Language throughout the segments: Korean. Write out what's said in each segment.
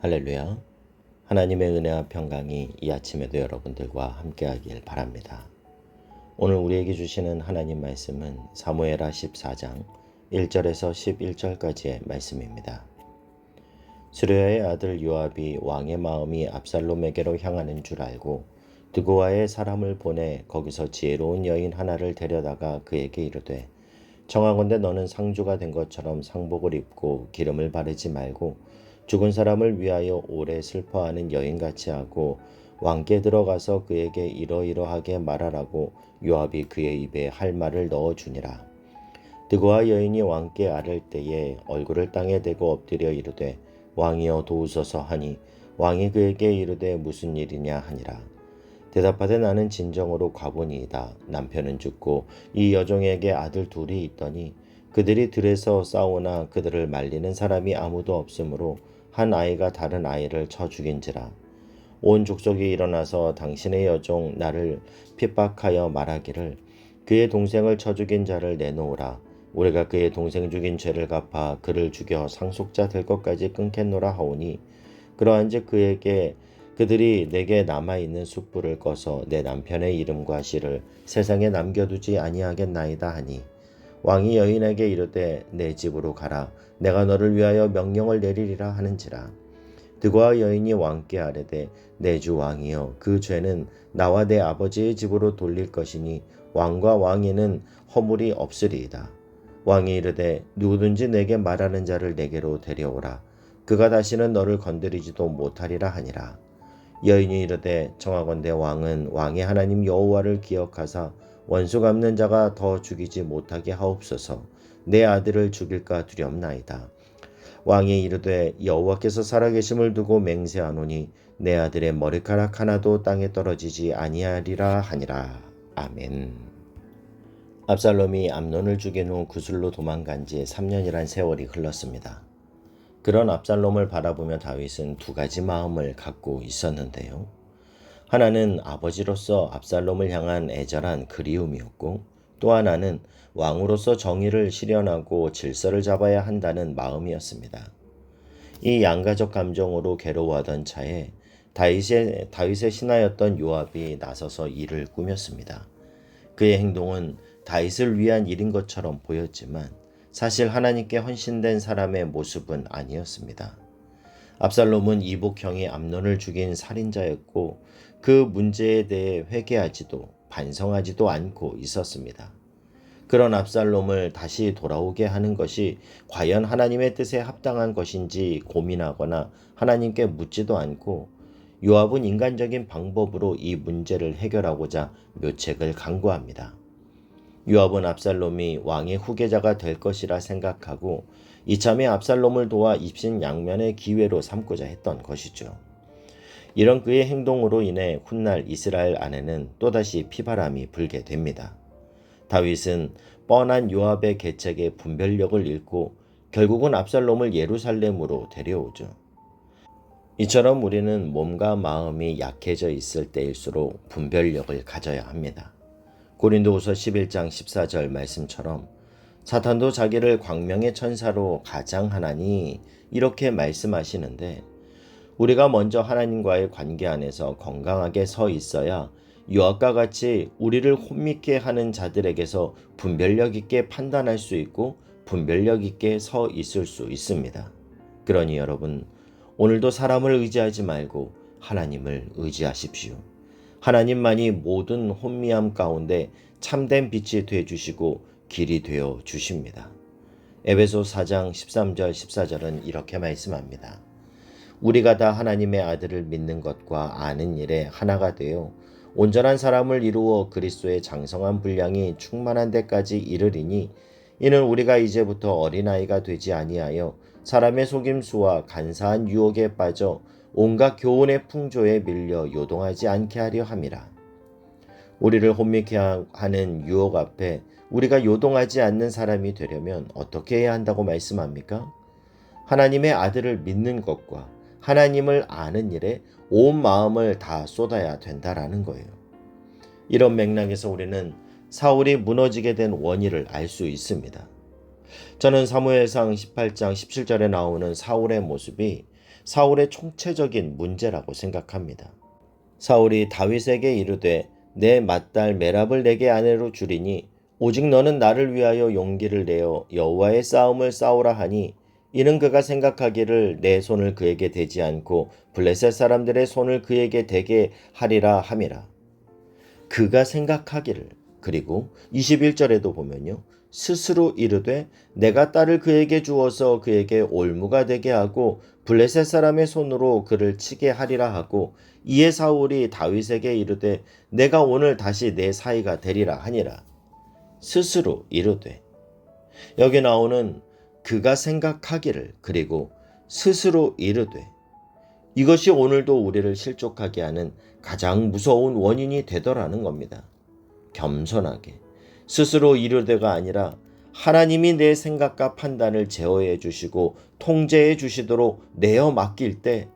할렐루야. 하나님의 은혜와 평강이 이 아침에도 여러분들과 함께하길 바랍니다. 오늘 우리에게 주시는 하나님 말씀은 사무엘하 14장 1절에서 11절까지의 말씀입니다. 스루야의 아들 요압이 왕의 마음이 압살롬에게로 향하는 줄 알고 드고아의 사람을 보내 거기서 지혜로운 여인 하나를 데려다가 그에게 이르되 청하건대 너는 상주가 된 것처럼 상복을 입고 기름을 바르지 말고 죽은 사람을 위하여 오래 슬퍼하는 여인같이 하고 왕께 들어가서 그에게 이러이러하게 말하라고 요압이 그의 입에 할 말을 넣어주니라. 드고아 여인이 왕께 아를 때에 얼굴을 땅에 대고 엎드려 이르되 왕이여 도우소서 하니 왕이 그에게 이르되 무슨 일이냐 하니라. 대답하되 나는 진정으로 과부니이다. 남편은 죽고 이 여종에게 아들 둘이 있더니 그들이 들에서 싸우나 그들을 말리는 사람이 아무도 없으므로 한 아이가 다른 아이를 쳐 죽인지라. 온 족속이 일어나서 당신의 여종 나를 핍박하여 말하기를 그의 동생을 쳐 죽인 자를 내놓으라. 우리가 그의 동생 죽인 죄를 갚아 그를 죽여 상속자 될 것까지 끊겠노라 하오니 그러한즉 그들이 내게 남아있는 숯불을 꺼서 내 남편의 이름과 씨를 세상에 남겨두지 아니하겠나이다 하니 왕이 여인에게 이르되 내 집으로 가라. 내가 너를 위하여 명령을 내리리라 하는지라. 드고아 여인이 왕께 아뢰되 내 주 왕이여 그 죄는 나와 내 아버지의 집으로 돌릴 것이니 왕과 왕위는 허물이 없으리이다. 왕이 이르되 누구든지 내게 말하는 자를 내게로 데려오라. 그가 다시는 너를 건드리지도 못하리라 하니라. 여인이 이르되 청하건대 왕은 왕의 하나님 여호와를 기억하사 원수 갚는 자가 더 죽이지 못하게 하옵소서. 내 아들을 죽일까 두렵나이다. 왕이 이르되 여호와께서 살아계심을 두고 맹세하노니 내 아들의 머리카락 하나도 땅에 떨어지지 아니하리라 하니라. 아멘. 압살롬이 암논을 죽인 후 구슬로 도망간 지 3년이란 세월이 흘렀습니다. 그런 압살롬을 바라보며 다윗은 두 가지 마음을 갖고 있었는데요. 하나는 아버지로서 압살롬을 향한 애절한 그리움이었고 또 하나는 왕으로서 정의를 실현하고 질서를 잡아야 한다는 마음이었습니다. 이 양가적 감정으로 괴로워하던 차에 다윗의 신하였던 요압이 나서서 일을 꾸몄습니다. 그의 행동은 다윗을 위한 일인 것처럼 보였지만 사실 하나님께 헌신된 사람의 모습은 아니었습니다. 압살롬은 이복형이 암논을 죽인 살인자였고 그 문제에 대해 회개하지도 반성하지도 않고 있었습니다. 그런 압살롬을 다시 돌아오게 하는 것이 과연 하나님의 뜻에 합당한 것인지 고민하거나 하나님께 묻지도 않고 요압은 인간적인 방법으로 이 문제를 해결하고자 묘책을 강구합니다. 요압은 압살롬이 왕의 후계자가 될 것이라 생각하고 이참에 압살롬을 도와 입신양면의 기회로 삼고자 했던 것이죠. 이런 그의 행동으로 인해 훗날 이스라엘 안에는 또다시 피바람이 불게 됩니다. 다윗은 뻔한 요압의 계책에 분별력을 잃고 결국은 압살롬을 예루살렘으로 데려오죠. 이처럼 우리는 몸과 마음이 약해져 있을 때일수록 분별력을 가져야 합니다. 고린도후서 11장 14절 말씀처럼 사탄도 자기를 광명의 천사로 가장하나니 이렇게 말씀하시는데 우리가 먼저 하나님과의 관계 안에서 건강하게 서 있어야 요압과 같이 우리를 혼미케 하는 자들에게서 분별력 있게 판단할 수 있고 분별력 있게 서 있을 수 있습니다. 그러니 여러분 오늘도 사람을 의지하지 말고 하나님을 의지하십시오. 하나님만이 모든 혼미함 가운데 참된 빛이 되어주시고 길이 되어 주십니다. 에베소 4장 13절 14절은 이렇게 말씀합니다. 우리가 다 하나님의 아들을 믿는 것과 아는 일에 하나가 되어 온전한 사람을 이루어 그리스도의 장성한 분량이 충만한 데까지 이르리니 이는 우리가 이제부터 어린아이가 되지 아니하여 사람의 속임수와 간사한 유혹에 빠져 온갖 교훈의 풍조에 밀려 요동하지 않게 하려 함이라. 우리를 혼미케 하는 유혹 앞에 우리가 요동하지 않는 사람이 되려면 어떻게 해야 한다고 말씀합니까? 하나님의 아들을 믿는 것과 하나님을 아는 일에 온 마음을 다 쏟아야 된다라는 거예요. 이런 맥락에서 우리는 사울이 무너지게 된 원인을 알 수 있습니다. 저는 사무엘상 18장 17절에 나오는 사울의 모습이 사울의 총체적인 문제라고 생각합니다. 사울이 다윗에게 이르되 내 맏딸 메랍을 내게 아내로 주리니 오직 너는 나를 위하여 용기를 내어 여호와의 싸움을 싸우라 하니 이는 그가 생각하기를 내 손을 그에게 대지 않고 블레셋 사람들의 손을 그에게 대게 하리라 함이라. 그가 생각하기를. 그리고 21절에도 보면요. 스스로 이르되 내가 딸을 그에게 주어서 그에게 올무가 되게 하고 블레셋 사람의 손으로 그를 치게 하리라 하고 이에 사울이 다윗에게 이르되 내가 오늘 다시 내 사이가 되리라 하니라. 스스로 이르되. 여기 나오는 그가 생각하기를 그리고 스스로 이르되 이것이 오늘도 우리를 실족하게 하는 가장 무서운 원인이 되더라는 겁니다. 겸손하게 스스로 이르되가 아니라 하나님이 내 생각과 판단을 제어해 주시고 통제해 주시도록 내어 맡길 때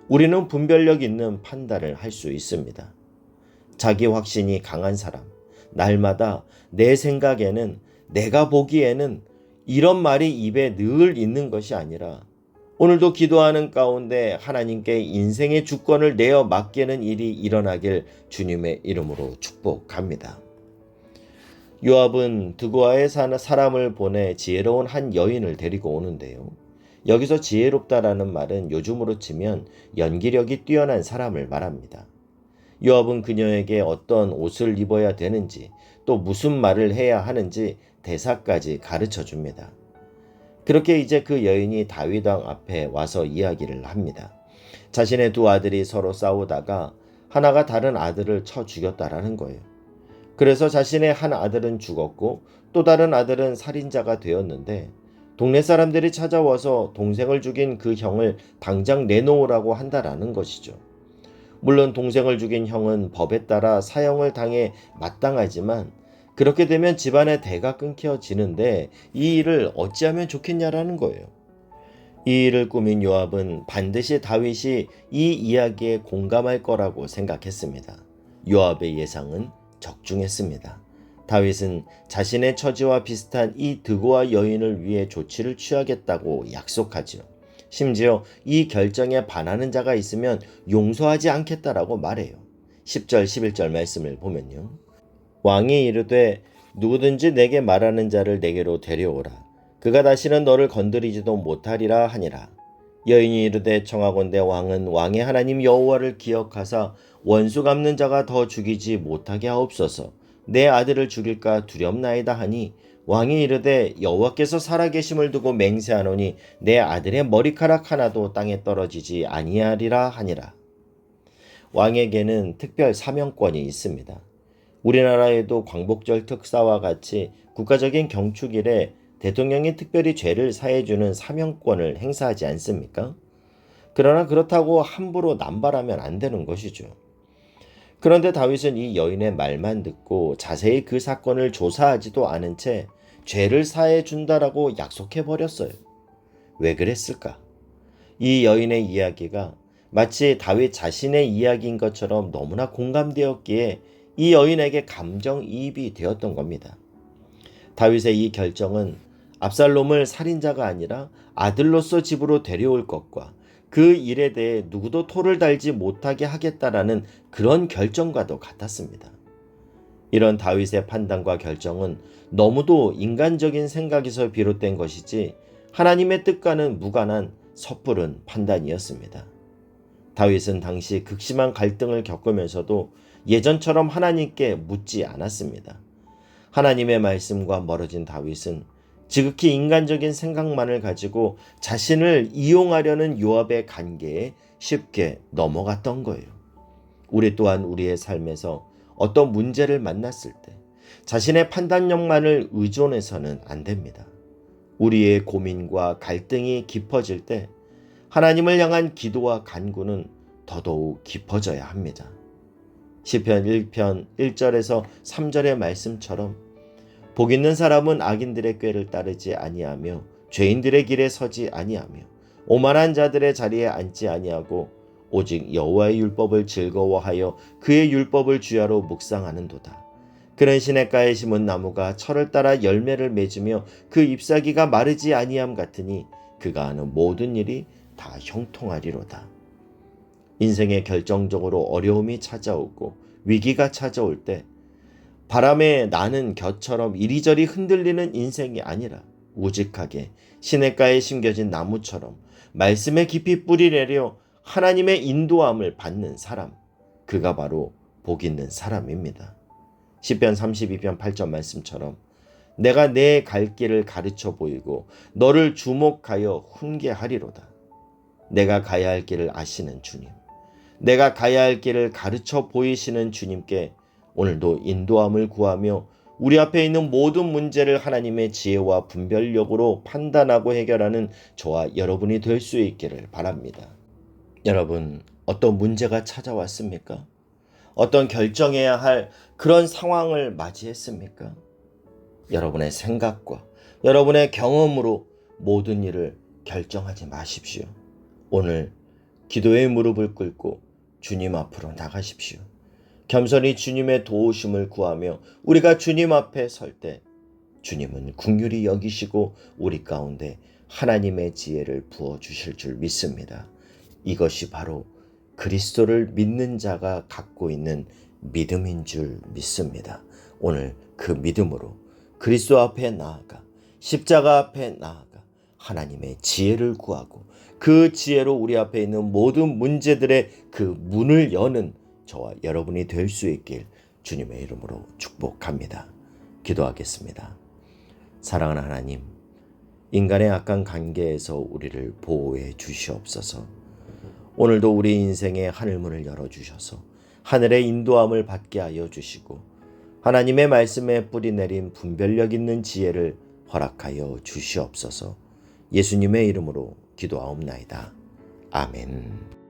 우리는 분별력 있는 판단을 할 수 있습니다. 자기 확신이 강한 사람, 날마다 내 생각에는 내가 보기에는 이런 말이 입에 늘 있는 것이 아니라 오늘도 기도하는 가운데 하나님께 인생의 주권을 내어 맡기는 일이 일어나길 주님의 이름으로 축복합니다. 요압은 드고아에 사는 사람을 보내 지혜로운 한 여인을 데리고 오는데요. 여기서 지혜롭다라는 말은 요즘으로 치면 연기력이 뛰어난 사람을 말합니다. 요압은 그녀에게 어떤 옷을 입어야 되는지 또 무슨 말을 해야 하는지 대사까지 가르쳐 줍니다. 그렇게 이제 그 여인이 다윗 왕 앞에 와서 이야기를 합니다. 자신의 두 아들이 서로 싸우다가 하나가 다른 아들을 쳐 죽였다라는 거예요. 그래서 자신의 한 아들은 죽었고 또 다른 아들은 살인자가 되었는데 동네 사람들이 찾아와서 동생을 죽인 그 형을 당장 내놓으라고 한다라는 것이죠. 물론 동생을 죽인 형은 법에 따라 사형을 당해 마땅하지만 그렇게 되면 집안의 대가 끊겨지는데 이 일을 어찌하면 좋겠냐라는 거예요. 이 일을 꾸민 요압은 반드시 다윗이 이 이야기에 공감할 거라고 생각했습니다. 요압의 예상은 적중했습니다. 다윗은 자신의 처지와 비슷한 이 드고아 여인을 위해 조치를 취하겠다고 약속하지요. 심지어 이 결정에 반하는 자가 있으면 용서하지 않겠다라고 말해요. 10절 11절 말씀을 보면요. 왕이 이르되 누구든지 내게 말하는 자를 내게로 데려오라. 그가 다시는 너를 건드리지도 못하리라 하니라. 여인이 이르되 청하건대 왕은 왕의 하나님 여호와를 기억하사 원수 갚는 자가 더 죽이지 못하게 하옵소서. 내 아들을 죽일까 두렵나이다 하니 왕이 이르되 여호와께서 살아계심을 두고 맹세하노니 내 아들의 머리카락 하나도 땅에 떨어지지 아니하리라 하니라. 왕에게는 특별 사명권이 있습니다. 우리나라에도 광복절 특사와 같이 국가적인 경축일에 대통령이 특별히 죄를 사해주는 사명권을 행사하지 않습니까? 그러나 그렇다고 함부로 남발하면 안 되는 것이죠. 그런데 다윗은 이 여인의 말만 듣고 자세히 그 사건을 조사하지도 않은 채 죄를 사해 준다라고 약속해 버렸어요. 왜 그랬을까? 이 여인의 이야기가 마치 다윗 자신의 이야기인 것처럼 너무나 공감되었기에 이 여인에게 감정이입이 되었던 겁니다. 다윗의 이 결정은 압살롬을 살인자가 아니라 아들로서 집으로 데려올 것과 그 일에 대해 누구도 토를 달지 못하게 하겠다라는 그런 결정과도 같았습니다. 이런 다윗의 판단과 결정은 너무도 인간적인 생각에서 비롯된 것이지 하나님의 뜻과는 무관한 섣부른 판단이었습니다. 다윗은 당시 극심한 갈등을 겪으면서도 예전처럼 하나님께 묻지 않았습니다. 하나님의 말씀과 멀어진 다윗은 지극히 인간적인 생각만을 가지고 자신을 이용하려는 요압의 관계에 쉽게 넘어갔던 거예요. 우리 또한 우리의 삶에서 어떤 문제를 만났을 때 자신의 판단력만을 의존해서는 안 됩니다. 우리의 고민과 갈등이 깊어질 때 하나님을 향한 기도와 간구는 더더욱 깊어져야 합니다. 시편 1편 1절에서 3절의 말씀처럼 복 있는 사람은 악인들의 꾀를 따르지 아니하며 죄인들의 길에 서지 아니하며 오만한 자들의 자리에 앉지 아니하고 오직 여호와의 율법을 즐거워하여 그의 율법을 주야로 묵상하는도다. 그는 시냇가에 심은 나무가 철을 따라 열매를 맺으며 그 잎사귀가 마르지 아니함 같으니 그가 하는 모든 일이 다 형통하리로다. 인생에 결정적으로 어려움이 찾아오고 위기가 찾아올 때 바람에 나는 곁처럼 이리저리 흔들리는 인생이 아니라 우직하게 시냇가에 심겨진 나무처럼 말씀에 깊이 뿌리 내려 하나님의 인도함을 받는 사람, 그가 바로 복 있는 사람입니다. 시편 32편 8절 말씀처럼 내가 내 갈 길을 가르쳐 보이고 너를 주목하여 훈계하리로다. 내가 가야 할 길을 아시는 주님, 내가 가야 할 길을 가르쳐 보이시는 주님께 오늘도 인도함을 구하며 우리 앞에 있는 모든 문제를 하나님의 지혜와 분별력으로 판단하고 해결하는 저와 여러분이 될 수 있기를 바랍니다. 여러분, 어떤 문제가 찾아왔습니까? 어떤 결정해야 할 그런 상황을 맞이했습니까? 여러분의 생각과 여러분의 경험으로 모든 일을 결정하지 마십시오. 오늘 기도의 무릎을 꿇고 주님 앞으로 나가십시오. 겸손히 주님의 도우심을 구하며 우리가 주님 앞에 설 때 주님은 긍휼히 여기시고 우리 가운데 하나님의 지혜를 부어주실 줄 믿습니다. 이것이 바로 그리스도를 믿는 자가 갖고 있는 믿음인 줄 믿습니다. 오늘 그 믿음으로 그리스도 앞에 나아가 십자가 앞에 나아가 하나님의 지혜를 구하고 그 지혜로 우리 앞에 있는 모든 문제들의 그 문을 여는 저와 여러분이 될 수 있길 주님의 이름으로 축복합니다. 기도하겠습니다. 사랑하는 하나님, 인간의 악한 관계에서 우리를 보호해 주시옵소서. 오늘도 우리 인생의 하늘문을 열어주셔서 하늘의 인도함을 받게 하여 주시고 하나님의 말씀에 뿌리 내린 분별력 있는 지혜를 허락하여 주시옵소서. 예수님의 이름으로 기도하옵나이다. 아멘.